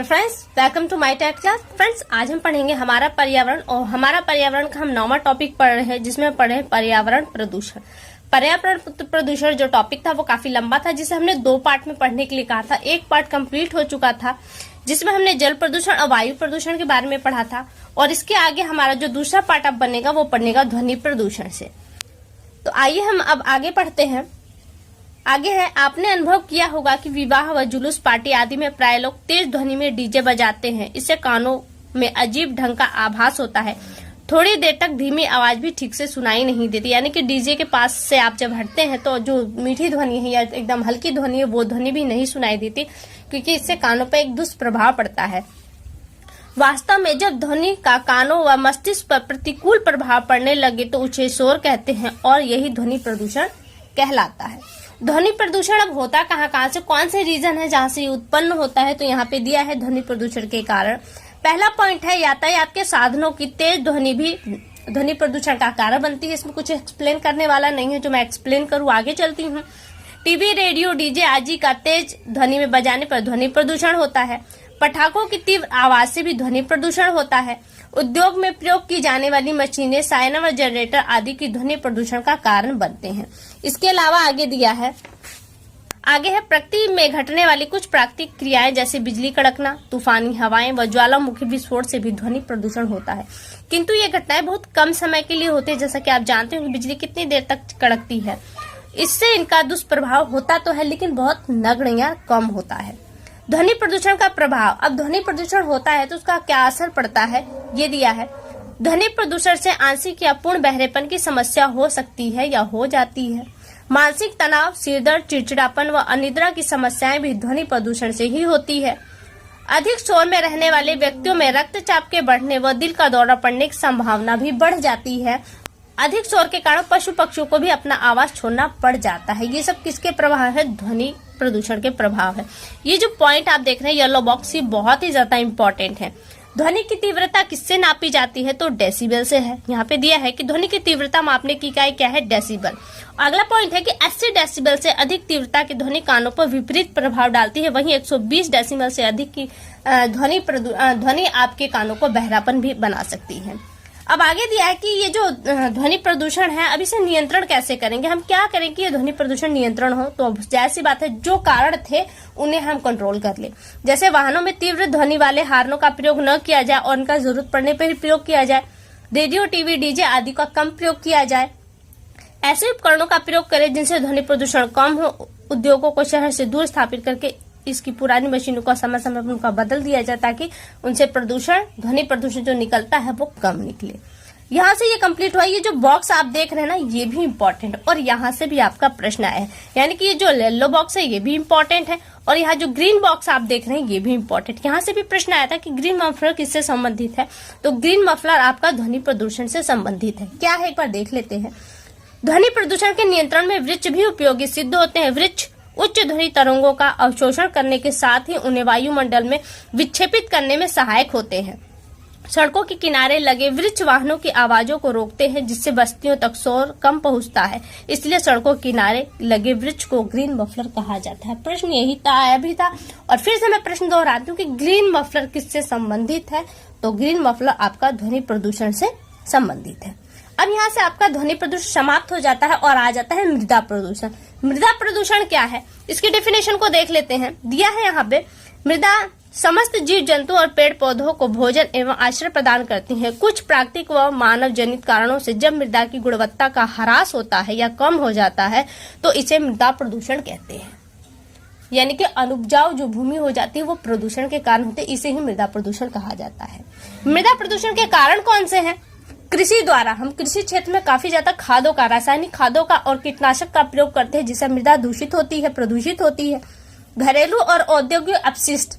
Friends, welcome to my tech class. Friends, आज हम पढ़ेंगे हमारा पर्यावरण और हमारा पर्यावरण का हम 9वां टॉपिक पढ़ रहे हैं, जिसमें पढ़े पर्यावरण प्रदूषण। पर्यावरण प्रदूषण जो टॉपिक था वो काफी लंबा था, जिसे हमने 2 पार्ट में पढ़ने के लिए कहा था। एक पार्ट कंप्लीट हो चुका था जिसमें हमने जल प्रदूषण और वायु प्रदूषण के बारे में पढ़ा था, और इसके आगे हमारा जो दूसरा पार्ट अब बनेगा वो पढ़नेगा ध्वनि प्रदूषण से। तो आइए हम अब आगे पढ़ते हैं। आगे है, आपने अनुभव किया होगा कि विवाह व जुलूस पार्टी आदि में प्राय लोग तेज ध्वनि में डीजे बजाते हैं। इससे कानों में अजीब ढंग का आभास होता है। थोड़ी देर तक धीमी आवाज भी ठीक से सुनाई नहीं देती, यानी कि डीजे के पास से आप जब हटते हैं तो जो मीठी ध्वनि है या एकदम हल्की ध्वनि है वो ध्वनि भी नहीं सुनाई देती, क्योंकि इससे कानों पर एक दुष्प्रभाव पड़ता है। वास्तव में जब ध्वनि का कानों व मस्तिष्क पर प्रतिकूल प्रभाव पड़ने लगे तो उसे शोर कहते हैं, और यही ध्वनि प्रदूषण कहलाता है। ध्वनि प्रदूषण अब होता कहाँ से, कौन से रीजन है जहाँ से ये उत्पन्न होता है, तो यहाँ पे दिया है ध्वनि प्रदूषण के कारण। पहला पॉइंट है, यातायात के साधनों की तेज ध्वनि भी ध्वनि प्रदूषण का कारण बनती है। इसमें कुछ एक्सप्लेन करने वाला नहीं है, जो मैं एक्सप्लेन करूँ आगे चलती हूँ। टीवी, रेडियो, डीजे आदि का तेज ध्वनि में बजाने पर ध्वनि प्रदूषण होता है। पटाखों की तीव्र आवाज से भी ध्वनि प्रदूषण होता है। उद्योग में प्रयोग की जाने वाली मशीनें, सायरन व जनरेटर आदि की ध्वनि प्रदूषण का कारण बनते हैं। इसके अलावा आगे दिया है, आगे है प्रकृति में घटने वाली कुछ प्राकृतिक क्रियाएं जैसे बिजली कड़कना, तूफानी हवाएं व ज्वालामुखी विस्फोट से भी ध्वनि प्रदूषण होता है। किंतु ये घटनाएं बहुत कम समय के लिए होती है। जैसा कि आप जानते हो कि बिजली कितनी देर तक कड़कती है। इससे इनका दुष्प्रभाव होता तो है, लेकिन बहुत नगण्य या कम होता है। ध्वनि प्रदूषण का प्रभाव, अब ध्वनि प्रदूषण होता है तो उसका क्या असर पड़ता है, ये दिया है। ध्वनि प्रदूषण से आंशिक या पूर्ण बहरेपन की समस्या हो सकती है या हो जाती है। मानसिक तनाव, सिरदर्द, चिड़चिड़ापन व अनिद्रा की समस्याएं भी ध्वनि प्रदूषण से ही होती है। अधिक शोर में रहने वाले व्यक्तियों में रक्तचाप के बढ़ने व दिल का दौरा पड़ने की संभावना भी बढ़ जाती है। अधिक शोर के कारण पशु पक्षियों को भी अपना आवाज छोड़ना पड़ जाता है। ये सब किसके प्रभाव है? ध्वनि प्रदूषण के प्रभाव है। ये जो पॉइंट आप देख रहे हैं येलो बॉक्स, ये बहुत ही ज्यादा इम्पोर्टेंट है। ध्वनि की तीव्रता किससे नापी जाती है? तो डेसिबल से है। यहाँ पे दिया है कि ध्वनि की तीव्रता मापने की इकाई क्या है? डेसिबल। अगला पॉइंट है कि 80 डेसिबल से अधिक तीव्रता की ध्वनि कानों पर विपरीत प्रभाव डालती है। वहीं 120 डेसिबल से अधिक की ध्वनि आपके कानों को बहरापन भी बना सकती है। अब आगे दिया है कि ये जो ध्वनि प्रदूषण है, अब इसे नियंत्रण कैसे करेंगे, हम क्या करें कि ये ध्वनि प्रदूषण नियंत्रण हो। तो जाहिर सी बात है, जो कारण थे उन्हें हम कंट्रोल कर ले। जैसे वाहनों में तीव्र ध्वनि वाले हार्नों का प्रयोग न किया जाए और उनका जरूरत पड़ने पर ही प्रयोग किया जाए। रेडियो, टीवी, डीजे आदि का कम प्रयोग किया जाए। ऐसे उपकरणों का प्रयोग करें जिनसे ध्वनि प्रदूषण कम हो। उद्योगों को शहर से दूर स्थापित करके इसकी पुरानी मशीनों का समय समय पर उनका बदल दिया जाए, ताकि उनसे ध्वनि प्रदूषण जो निकलता है वो कम निकले। यहाँ से ये कंप्लीट हुआ। ये जो बॉक्स आप देख रहे हैं ना, ये भी इम्पोर्टेंट, और यहाँ से भी आपका प्रश्न आया है। यानी कि ये जो येलो बॉक्स है ये भी इम्पोर्टेंट है, और यहाँ जो ग्रीन बॉक्स आप देख रहे हैं ये भी इम्पोर्टेंट। यहाँ से भी प्रश्न आया था कि ग्रीन मफलर किससे संबंधित है, तो ग्रीन मफलर आपका ध्वनि प्रदूषण से संबंधित है। क्या है, एक बार देख लेते हैं। ध्वनि प्रदूषण के नियंत्रण में वृक्ष भी उपयोगी सिद्ध होते हैं। वृक्ष उच्च ध्वनि तरंगों का अवशोषण करने के साथ ही उन्हें वायुमंडल में विक्षेपित करने में सहायक होते हैं। सड़कों के किनारे लगे वृक्ष वाहनों की आवाजों को रोकते हैं, जिससे बस्तियों तक शोर कम पहुंचता है। इसलिए सड़कों के किनारे लगे वृक्ष को ग्रीन मफलर कहा जाता है। प्रश्न यही था, आया भी था, और फिर से मैं प्रश्न दोहराती हूँ कि ग्रीन मफलर किससे संबंधित है, तो ग्रीन मफलर आपका ध्वनि प्रदूषण से संबंधित है। अब यहाँ से आपका ध्वनि प्रदूषण समाप्त हो जाता है और आ जाता है मृदा प्रदूषण। मृदा प्रदूषण क्या है, इसकी डेफिनेशन को देख लेते हैं। दिया है यहाँ पे, मृदा समस्त जीव जंतु और पेड़ पौधों को भोजन एवं आश्रय प्रदान करती है। कुछ प्राकृतिक व मानव जनित कारणों से जब मृदा की गुणवत्ता का ह्रास होता है या कम हो जाता है तो इसे मृदा प्रदूषण कहते हैं। यानी कि अनुपजाऊ जो भूमि हो जाती है वो प्रदूषण के कारण होते, इसे ही मृदा प्रदूषण कहा जाता है। मृदा प्रदूषण के कारण कौन से हैं? कृषि द्वारा, हम कृषि क्षेत्र में काफी ज्यादा खादों का, रासायनिक खादों का और कीटनाशक का प्रयोग करते हैं, जिससे मृदा दूषित होती है, प्रदूषित होती है। घरेलू और औद्योगिक अपशिष्ट,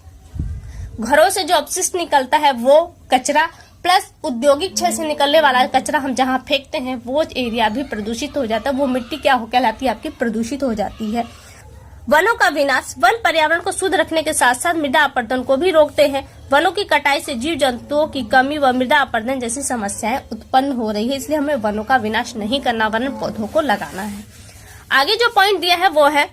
घरों से जो अपशिष्ट निकलता है वो कचरा, प्लस औद्योगिक क्षेत्र से निकलने वाला कचरा हम जहाँ फेंकते हैं वो एरिया भी प्रदूषित हो जाता है। वो मिट्टी क्या हो कहलाती है आपकी? प्रदूषित हो जाती है। वनों का विनाश, वन पर्यावरण को शुद्ध रखने के साथ साथ मृदा अपरदन को भी रोकते हैं। वनों की कटाई से जीव जंतुओं की कमी व मृदा अपरदन जैसी समस्याएं उत्पन्न हो रही है, इसलिए हमें वनों का विनाश नहीं करना, वन पौधों को लगाना है। आगे जो पॉइंट दिया है वो है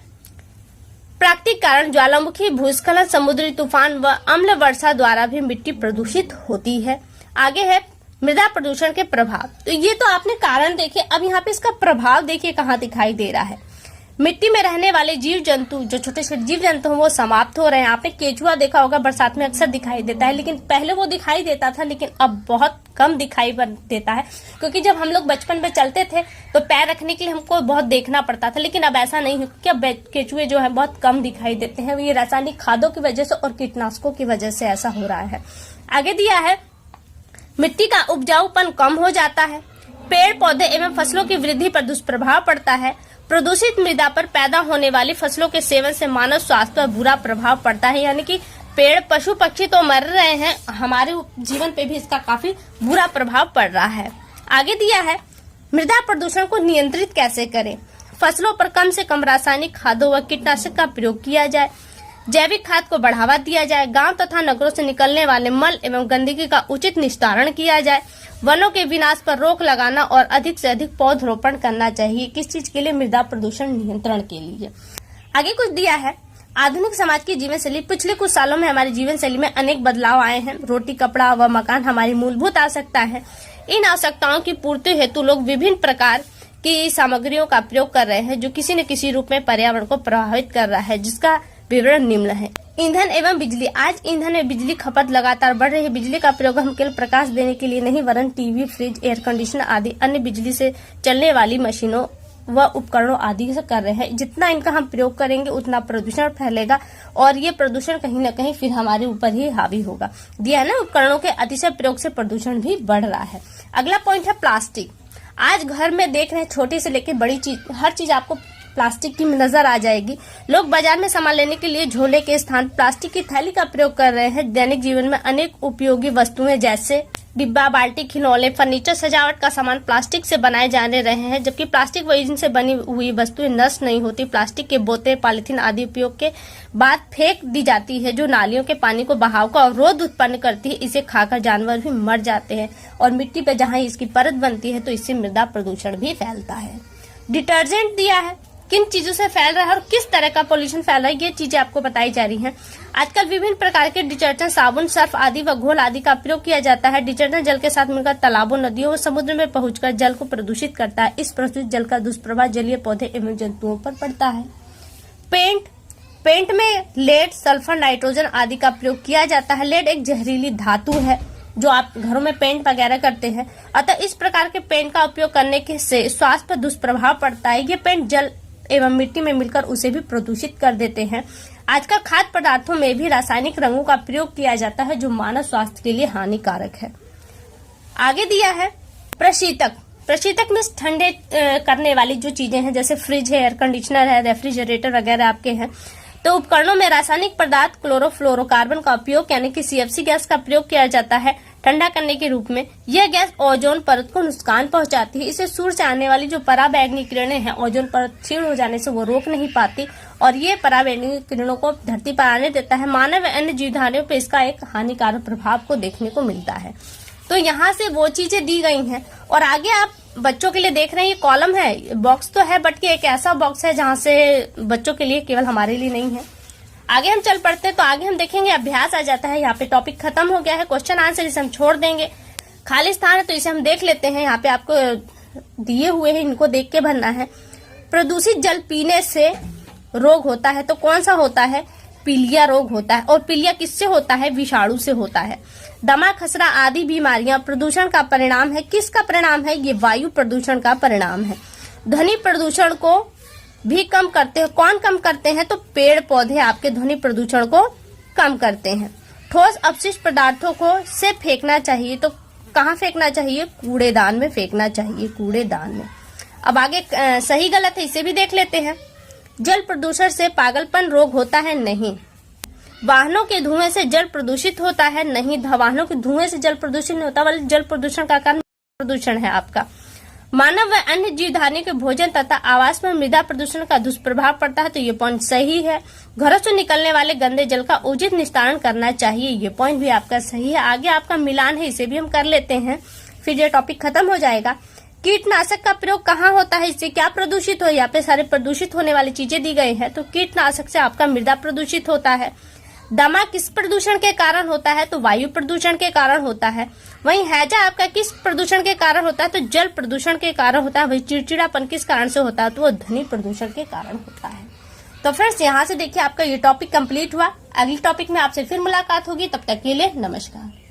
प्राकृतिक कारण ज्वालामुखी, भूस्खलन, समुद्री तूफान व अम्ल वर्षा द्वारा भी मिट्टी प्रदूषित होती है। आगे है मृदा प्रदूषण के प्रभाव। तो ये तो आपने कारण देखे, अब यहाँ पे इसका प्रभाव देखिए कहाँ दिखाई दे रहा है। मिट्टी में रहने वाले जीव जंतु, जो छोटे छोटे जीव जंतु हैं, वो समाप्त हो रहे हैं। आपने केचुआ देखा होगा, बरसात में अक्सर दिखाई देता है, लेकिन पहले वो दिखाई देता था, लेकिन अब बहुत कम दिखाई देता है, क्योंकि जब हम लोग बचपन में चलते थे तो पैर रखने के लिए हमको बहुत देखना पड़ता था, लेकिन अब ऐसा नहीं है, क्योंकि अब केचुए जो है बहुत कम दिखाई देते हैं। ये रासायनिक खादों की वजह से और कीटनाशकों की वजह से ऐसा हो रहा है। आगे दिया है मिट्टी का उपजाऊपन कम हो जाता है, पेड़ पौधे एवं फसलों की वृद्धि पर दुष्प्रभाव पड़ता है, प्रदूषित मृदा पर पैदा होने वाली फसलों के सेवन से मानव स्वास्थ्य पर बुरा प्रभाव पड़ता है। यानी कि पेड़ पशु पक्षी तो मर रहे हैं, हमारे जीवन पे भी इसका काफी बुरा प्रभाव पड़ रहा है। आगे दिया है मृदा प्रदूषण को नियंत्रित कैसे करें। फसलों पर कम से कम रासायनिक खादों व कीटनाशक का प्रयोग किया जाए, जैविक खाद को बढ़ावा दिया जाए, गांव तथा नगरों से निकलने वाले मल एवं गंदगी का उचित निस्तारण किया जाए, वनों के विनाश पर रोक लगाना और अधिक से अधिक पौधरोपण करना चाहिए। किस चीज के लिए? मृदा प्रदूषण नियंत्रण के लिए। आगे कुछ दिया है आधुनिक समाज की जीवन शैली। पिछले कुछ सालों में हमारी जीवन शैली में अनेक बदलाव आए हैं। रोटी, कपड़ा व मकान हमारी मूलभूत आवश्यकता है। इन आवश्यकताओं की पूर्ति हेतु लोग विभिन्न प्रकार की सामग्रियों का प्रयोग कर रहे हैं, जो किसी न किसी रूप में पर्यावरण को प्रभावित कर रहा है, जिसका विवरण निम्न है। ईंधन एवं बिजली। आज ईंधन में बिजली खपत लगातार बढ़ रही है। बिजली का प्रयोग हम केवल प्रकाश देने के लिए नहीं, वरन टीवी, फ्रिज, एयर कंडीशनर आदि अन्य बिजली से चलने वाली मशीनों व उपकरणों आदि से कर रहे हैं। जितना इनका हम प्रयोग करेंगे उतना प्रदूषण फैलेगा और ये प्रदूषण कहीं न कहीं फिर हमारे ऊपर ही हावी होगा। दिया है ना, उपकरणों के अतिशय प्रयोग से प्रदूषण भी बढ़ रहा है। अगला पॉइंट है प्लास्टिक। आज घर में देख रहे हैं, छोटी से लेकर बड़ी चीज, हर चीज आपको प्लास्टिक की नजर आ जाएगी। लोग बाजार में सामान लेने के लिए झोले के स्थान प्लास्टिक की थैली का प्रयोग कर रहे हैं। दैनिक जीवन में अनेक उपयोगी वस्तुएं जैसे डिब्बा, बाल्टी, खिलौने, फर्नीचर, सजावट का सामान प्लास्टिक से बनाए जाने रहे हैं, जबकि प्लास्टिक व ईंधन से बनी हुई वस्तुएं नष्ट नहीं होती। प्लास्टिक के बोतल, पॉलीथीन आदि उपयोग के बाद फेंक दी जाती है, जो नालियों के पानी को बहाव का अवरोध उत्पन्न करती है। इसे खाकर जानवर भी मर जाते हैं और मिट्टी पर जहाँ इसकी परत बनती है तो इससे मृदा प्रदूषण भी फैलता है। डिटर्जेंट दिया है, किन चीजों से फैल रहा है और किस तरह का पोल्यूशन फैल रहा है, ये चीजें आपको बताई जा रही हैं। आजकल विभिन्न प्रकार के डिटर्जेंट, साबुन, सर्फ आदि व घोल आदि का प्रयोग किया जाता है। डिटर्जेंट जल के साथ मिलकर तालाबों, नदियों व समुद्र में पहुंचकर जल को प्रदूषित करता है। इस प्रदूषित जल का दुष्प्रभाव जलीय पौधे एवं जंतुओं पर पड़ता है। पेंट में लेड, सल्फर, नाइट्रोजन आदि का प्रयोग किया जाता है। लेड एक जहरीली धातु है जो आप घरों में पेंट वगैरह करते हैं, अतः इस प्रकार के पेंट का उपयोग करने के से स्वास्थ्य पर दुष्प्रभाव पड़ता है। ये पेंट जल एवं मिट्टी में मिलकर उसे भी प्रदूषित कर देते हैं। आजकल खाद्य पदार्थों में भी रासायनिक रंगों का प्रयोग किया जाता है, जो मानव स्वास्थ्य के लिए हानिकारक है। आगे दिया है प्रशीतक। प्रशीतक में ठंडे करने वाली जो चीजें हैं, जैसे फ्रिज है, एयर कंडीशनर है, रेफ्रिजरेटर वगैरह आपके हैं, तो उपकरणों में रासायनिक पदार्थ क्लोरोफ्लोरोकार्बन का उपयोग यानी कि CFC गैस का प्रयोग किया जाता है ठंडा करने के रूप में। यह गैस ओजोन परत को नुकसान पहुंचाती है। इसे सूर्य से आने वाली जो पराबैंगनी किरणें हैं, ओजोन परत क्षीण हो जाने से वो रोक नहीं पाती और ये पराबैंगनी किरणों को धरती पर आने देता है। मानव व अन्य जीवधारियों पर इसका एक हानिकारक प्रभाव को देखने को मिलता है। तो यहाँ से वो चीजें दी गई हैं और आगे आप बच्चों के लिए देख रहे हैं, ये कॉलम है, बॉक्स तो है बट ये एक ऐसा बॉक्स है जहाँ से बच्चों के लिए, केवल हमारे लिए नहीं है। आगे हम चल पड़ते हैं तो आगे हम देखेंगे अभ्यास आ जाता है। यहाँ पे टॉपिक खत्म हो गया है, क्वेश्चन आंसर इसे हम छोड़ देंगे। खाली स्थान है तो इसे हम देख लेते हैं। यहाँ पे आपको दिए हुए हैं, इनको देख के भरना है। प्रदूषित जल पीने से रोग होता है तो कौन सा होता है? पीलिया रोग होता है। और पीलिया किससे होता है? विषाणु से होता है। दमा, खसरा आदि बीमारियां प्रदूषण का परिणाम है। किसका परिणाम है? ये वायु प्रदूषण का परिणाम है। ध्वनि प्रदूषण को भी कम करते हैं। कौन कम करते हैं? तो पेड़ पौधे आपके ध्वनि प्रदूषण को कम करते हैं। ठोस अपशिष्ट पदार्थों को से फेंकना चाहिए, तो कहाँ फेंकना चाहिए? कूड़ेदान में फेंकना चाहिए, कूड़ेदान में। अब आगे सही गलत है, इसे भी देख लेते हैं। जल प्रदूषण से पागलपन रोग होता है? नहीं। वाहनों के धुएं से जल प्रदूषित होता है? नहीं। वाहनों के धुएं से जल प्रदूषित नहीं होता, बल्कि जल प्रदूषण का कारण प्रदूषण है आपका। मानव व अन्य जीवधारियों के भोजन तथा आवास पर मृदा प्रदूषण का दुष्प्रभाव पड़ता है, तो ये पॉइंट सही है। घरों से निकलने वाले गंदे जल का उचित निस्तारण करना चाहिए, ये पॉइंट भी आपका सही है। आगे आपका मिलान है, इसे भी हम कर लेते हैं, फिर ये टॉपिक खत्म हो जाएगा। कीटनाशक का प्रयोग कहाँ होता है, इससे क्या प्रदूषित हो, यहाँ पे सारे प्रदूषित होने वाली चीजें दी गई है। तो कीटनाशक से आपका मृदा प्रदूषित होता है। दमा किस प्रदूषण के कारण होता है, तो वायु प्रदूषण के कारण होता है। वहीं हैजा आपका किस प्रदूषण के कारण होता है, तो जल प्रदूषण के कारण होता है। वही चिड़चिड़ापन किस कारण से होता है, तो वो ध्वनि प्रदूषण के कारण होता है। तो फ्रेंड्स यहाँ से देखिए आपका ये टॉपिक कंप्लीट हुआ। अगले टॉपिक में आपसे फिर मुलाकात होगी, तब तक के लिए नमस्कार।